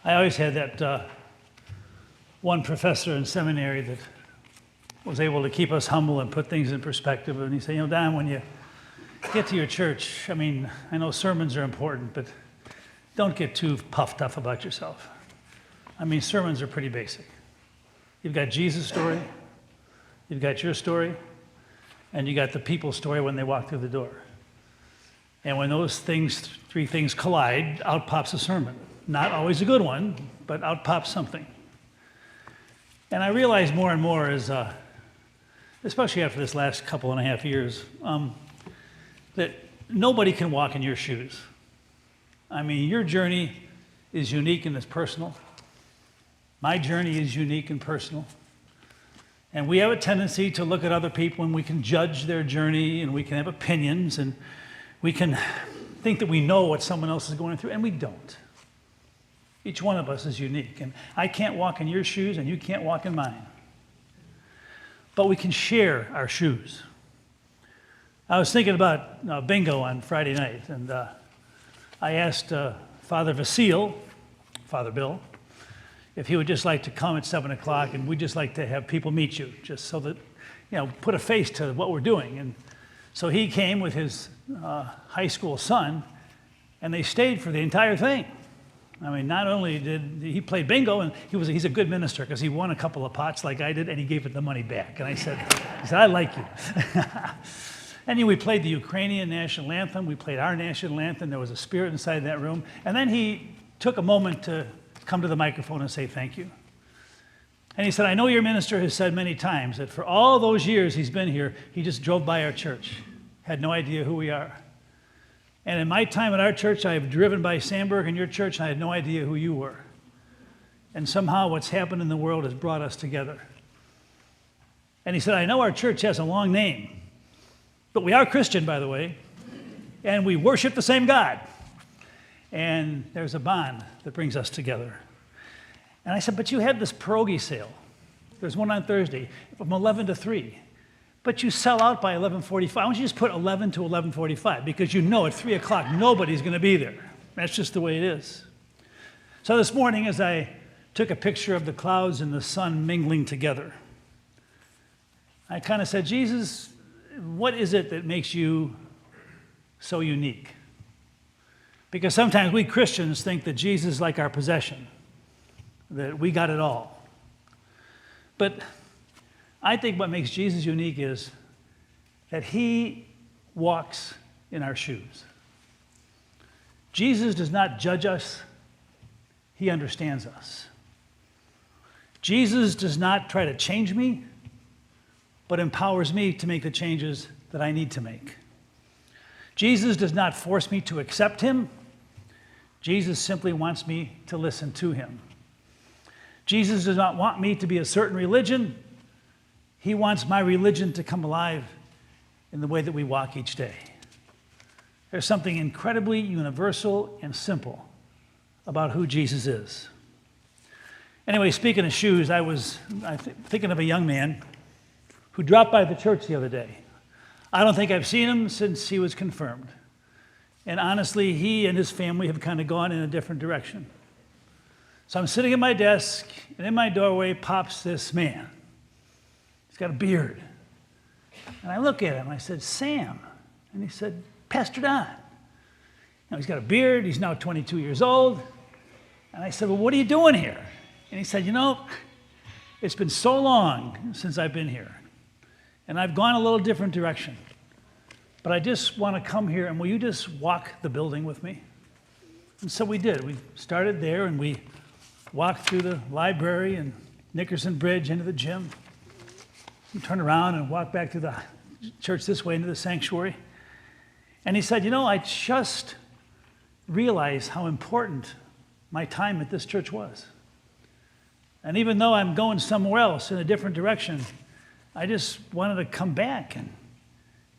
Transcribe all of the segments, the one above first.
I always had that one professor in seminary that was able to keep us humble and put things in perspective. And he said, Don, when you get to your church, I know sermons are important, but don't get too puffed up about yourself. Sermons are pretty basic. You've got Jesus' story, you've got your story, and you got the people's story when they walk through the door. And when those three things collide, out pops a sermon. Not always a good one, but out pops something. And I realize more and more especially after this last couple and a half years, that nobody can walk in your shoes. Your journey is unique and it's personal. My journey is unique and personal. And we have a tendency to look at other people and we can judge their journey and we can have opinions and we can think that we know what someone else is going through, and we don't. Each one of us is unique, and I can't walk in your shoes and you can't walk in mine. But we can share our shoes. I was thinking about bingo on Friday night, and I asked Father Bill, if he would just like to come at 7 o'clock, and we'd just like to have people meet you, just so that, put a face to what we're doing. And so he came with his high school son, and they stayed for the entire thing. Not only did he play bingo, and he's a good minister because he won a couple of pots like I did, and he gave it the money back. And he said, I like you. And we played the Ukrainian national anthem. We played our national anthem. There was a spirit inside that room. And then he took a moment to come to the microphone and say thank you. And he said, I know your minister has said many times that for all those years he's been here, he just drove by our church, had no idea who we are. And in my time at our church, I have driven by Sandburg and your church, and I had no idea who you were. And somehow what's happened in the world has brought us together. And he said, I know our church has a long name, but we are Christian, by the way, and we worship the same God. And there's a bond that brings us together. And I said, but you had this pierogi sale. There's one on Thursday from 11 to 3. But you sell out by 11:45. Why don't you just put 11 to 11:45? Because at 3 o'clock, nobody's going to be there. That's just the way it is. So this morning, as I took a picture of the clouds and the sun mingling together, I kind of said, Jesus, what is it that makes you so unique? Because sometimes we Christians think that Jesus is like our possession, that we got it all. But I think what makes Jesus unique is that he walks in our shoes. Jesus does not judge us, he understands us. Jesus does not try to change me, but empowers me to make the changes that I need to make. Jesus does not force me to accept him. Jesus simply wants me to listen to him. Jesus does not want me to be a certain religion. He wants my religion to come alive in the way that we walk each day. There's something incredibly universal and simple about who Jesus is. Anyway, speaking of shoes, I was thinking of a young man who dropped by the church the other day. I don't think I've seen him since he was confirmed. And honestly, he and his family have kind of gone in a different direction. So I'm sitting at my desk, and in my doorway pops this man. He's got a beard. And I look at him, I said, Sam. And he said, Pastor Don. He's got a beard, he's now 22 years old. And I said, well, what are you doing here? And he said, it's been so long since I've been here. And I've gone a little different direction. But I just want to come here, and will you just walk the building with me? And so we did. We started there, and we walked through the library and Nickerson Bridge into the gym. We turned around and walked back to the church this way into the sanctuary. And he said, I just realized how important my time at this church was. And even though I'm going somewhere else in a different direction, I just wanted to come back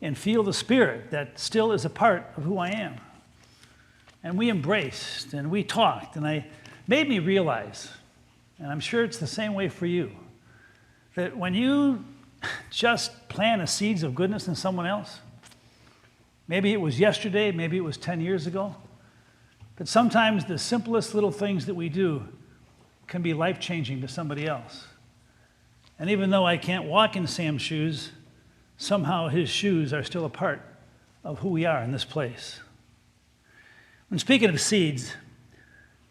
and feel the spirit that still is a part of who I am. And we embraced and we talked, and it made me realize, and I'm sure it's the same way for you, that when you just plant the seeds of goodness in someone else, maybe it was yesterday, maybe it was 10 years ago, that sometimes the simplest little things that we do can be life-changing to somebody else. And even though I can't walk in Sam's shoes, somehow his shoes are still a part of who we are in this place. When speaking of seeds,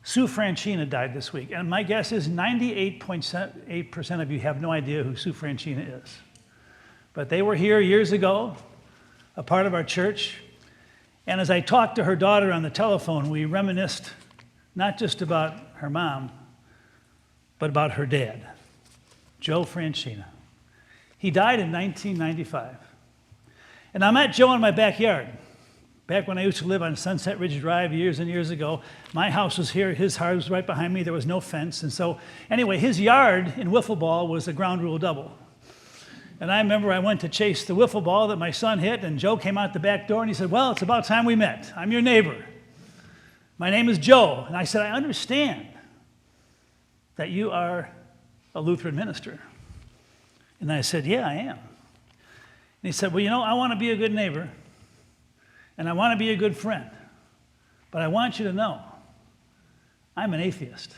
Sue Franchina died this week, and my guess is 98.8% of you have no idea who Sue Franchina is. But they were here years ago, a part of our church, and as I talked to her daughter on the telephone, we reminisced not just about her mom, but about her dad, Joe Franchina. He died in 1995. And I met Joe in my backyard. Back when I used to live on Sunset Ridge Drive years and years ago, my house was here, his house was right behind me, there was no fence. And so, anyway, his yard in wiffle ball was a ground rule double. And I remember I went to chase the wiffle ball that my son hit, and Joe came out the back door and he said, "Well, it's about time we met. I'm your neighbor. My name is Joe." And I said, "I understand that you are a Lutheran minister." And I said, "Yeah, I am." And he said, "Well, you know, I want to be a good neighbor, and I want to be a good friend, but I want you to know I'm an atheist,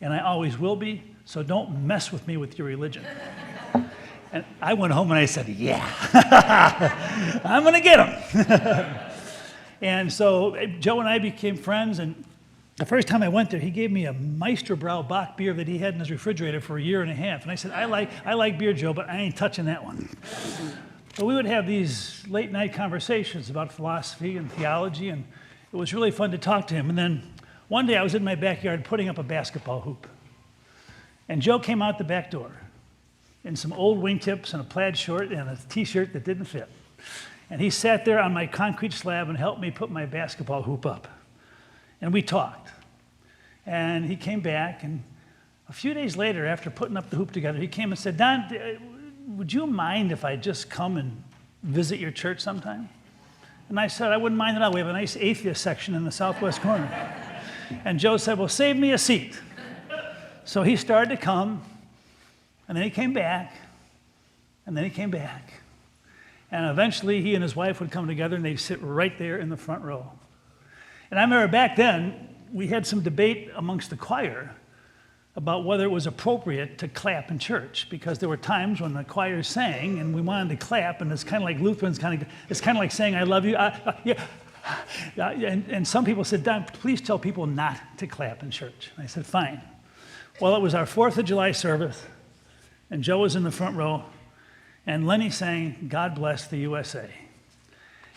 and I always will be, so don't mess with me with your religion." And I went home and I said, "Yeah, I'm going to get him." And so Joe and I became friends, and the first time I went there, he gave me a Meisterbrau Bock beer that he had in his refrigerator for a year and a half. And I said, I like beer, Joe, but I ain't touching that one. But we would have these late night conversations about philosophy and theology, and it was really fun to talk to him. And then one day I was in my backyard putting up a basketball hoop. And Joe came out the back door in some old wingtips and a plaid short and a t-shirt that didn't fit. And he sat there on my concrete slab and helped me put my basketball hoop up. And we talked. And he came back, and a few days later, after putting up the hoop together, he came and said, "Don, would you mind if I just come and visit your church sometime?" And I said, "I wouldn't mind at all. We have a nice atheist section in the southwest corner." And Joe said, "Well, save me a seat." So he started to come, and then he came back, and then he came back. And eventually he and his wife would come together, and they'd sit right there in the front row. And I remember back then, we had some debate amongst the choir about whether it was appropriate to clap in church, because there were times when the choir sang and we wanted to clap, and it's kind of like Lutherans, it's kind of like saying, "I love you." And some people said, "Don, please tell people not to clap in church." And I said, "Fine." Well, it was our 4th of July service, and Joe was in the front row, and Lenny sang "God Bless the USA."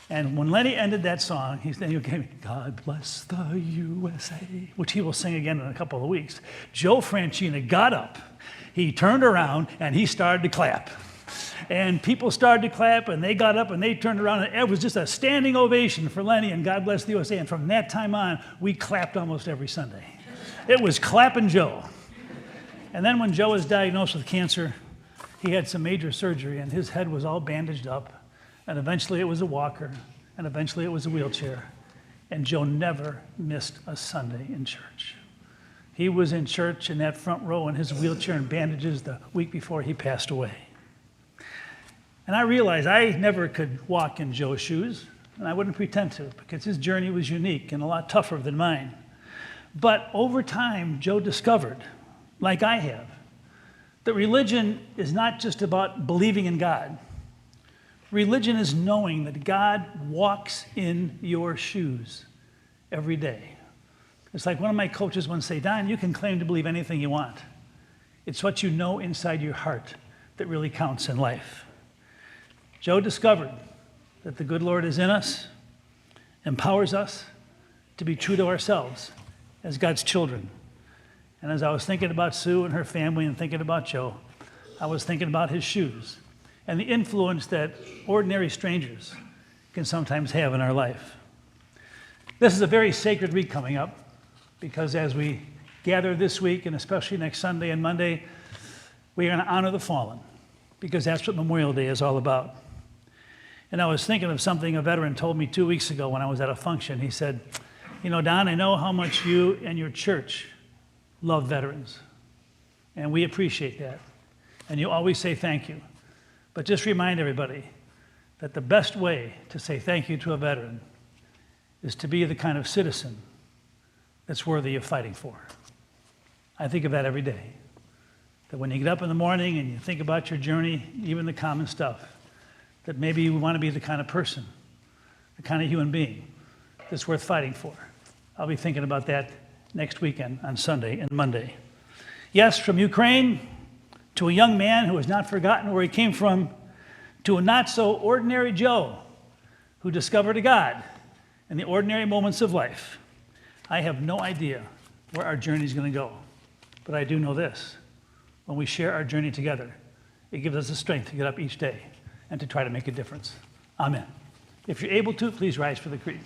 And when Lenny ended that song, he gave me "God Bless the USA," which he will sing again in a couple of weeks. Joe Franchina got up, he turned around, and he started to clap. And people started to clap, and they got up, and they turned around, and it was just a standing ovation for Lenny and "God Bless the USA." And from that time on, we clapped almost every Sunday. It was clapping Joe. And then when Joe was diagnosed with cancer, he had some major surgery, and his head was all bandaged up. And eventually it was a walker, and eventually it was a wheelchair. And Joe never missed a Sunday in church. He was in church in that front row in his wheelchair and bandages the week before he passed away. And I realized I never could walk in Joe's shoes, and I wouldn't pretend to, because his journey was unique and a lot tougher than mine. But over time, Joe discovered, like I have, that religion is not just about believing in God. Religion is knowing that God walks in your shoes every day. It's like one of my coaches once said, "Don, you can claim to believe anything you want. It's what you know inside your heart that really counts in life." Joe discovered that the good Lord is in us, empowers us to be true to ourselves as God's children. And as I was thinking about Sue and her family and thinking about Joe, I was thinking about his shoes and the influence that ordinary strangers can sometimes have in our life. This is a very sacred week coming up, because as we gather this week, and especially next Sunday and Monday, we are going to honor the fallen, because that's what Memorial Day is all about. And I was thinking of something a veteran told me 2 weeks ago when I was at a function. He said, "You know, Don, I know how much you and your church love veterans, and we appreciate that. And you always say thank you. But just remind everybody that the best way to say thank you to a veteran is to be the kind of citizen that's worthy of fighting for. I think of that every day. That when you get up in the morning and you think about your journey, even the common stuff, that maybe you want to be the kind of person, the kind of human being that's worth fighting for. I'll be thinking about that next weekend on Sunday and Monday. Yes, from Ukraine to a young man who has not forgotten where he came from, to a not so ordinary Joe who discovered a God in the ordinary moments of life. I have no idea where our journey is going to go, but I do know this. When we share our journey together, it gives us the strength to get up each day and to try to make a difference. Amen. If you're able to, please rise for the creed.